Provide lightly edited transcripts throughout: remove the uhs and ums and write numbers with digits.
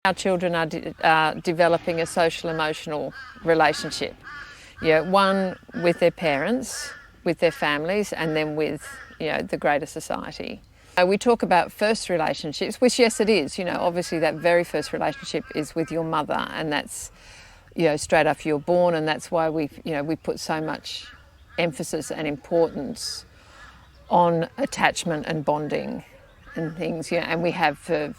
Our children are developing a social emotional relationship. One with their parents, with their families, and then with the greater society. We talk about first relationships, which yes it is. Obviously that very first relationship is with your mother, and that's straight after you're born, and that's why we put so much emphasis and importance on attachment and bonding and things. And we have for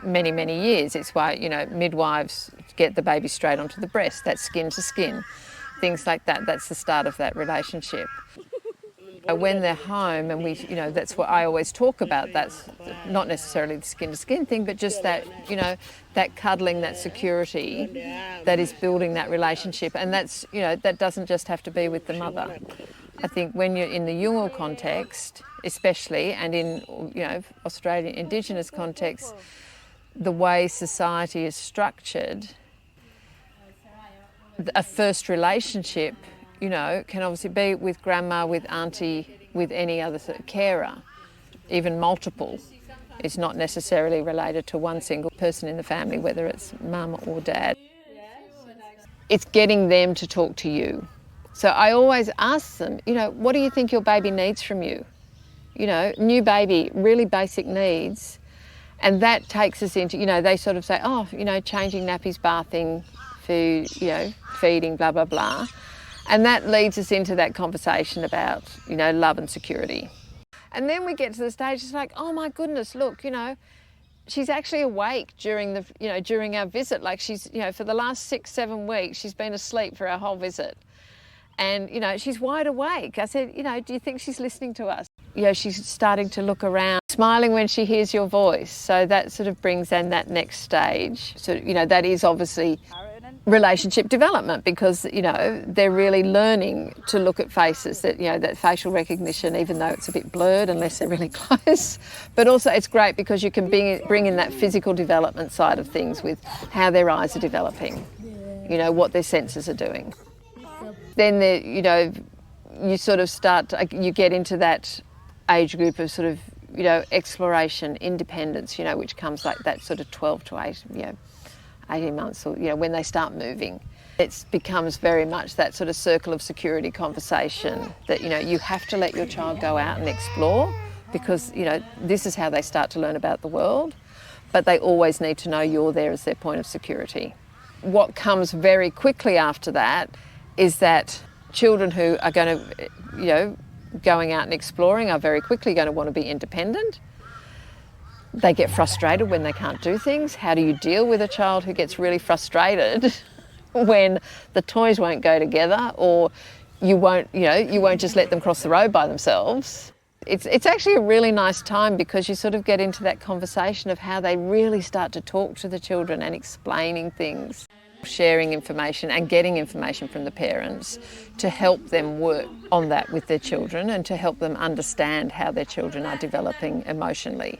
many, many years. It's why, midwives get the baby straight onto the breast. That's skin to skin, things like that. That's the start of that relationship. When they're home, and that's what I always talk about. That's not necessarily the skin to skin thing, but just that, that cuddling, that security that is building that relationship. And that's, that doesn't just have to be with the mother. I think when you're in the Yolngu context, especially, and in Australian Indigenous context, the way society is structured, a first relationship, can obviously be with grandma, with auntie, with any other carer, even multiple. It's not necessarily related to one single person in the family, whether it's mum or dad. It's getting them to talk to you. So I always ask them, what do you think your baby needs from you? New baby, really basic needs. And that takes us into, they sort of say, changing nappies, bathing, food, feeding, blah, blah, blah. And that leads us into that conversation about, love and security. And then we get to the stage, it's like, oh my goodness, look, she's actually awake during during our visit. Like she's, for the last 6-7 weeks, she's been asleep for our whole visit. And, she's wide awake. I said, do you think she's listening to us? She's starting to look around, smiling when she hears your voice. So that sort of brings in that next stage. So, that is obviously relationship development, because, they're really learning to look at faces, that, that facial recognition, even though it's a bit blurred unless they're really close. But also it's great because you can bring in that physical development side of things with how their eyes are developing, what their senses are doing. Then, you sort of you get into that age group of sort of, exploration, independence, which comes like that sort of 12 to 18 months, or, when they start moving. It becomes very much that sort of circle of security conversation that, you have to let your child go out and explore, because, this is how they start to learn about the world, but they always need to know you're there as their point of security. What comes very quickly after that is that children who are going to, going out and exploring are very quickly going to want to be independent. They get frustrated when they can't do things. How do you deal with a child who gets really frustrated when the toys won't go together, or you won't just let them cross the road by themselves? It's actually a really nice time, because you sort of get into that conversation of how they really start to talk to the children and explaining things, sharing information and getting information from the parents to help them work on that with their children and to help them understand how their children are developing emotionally.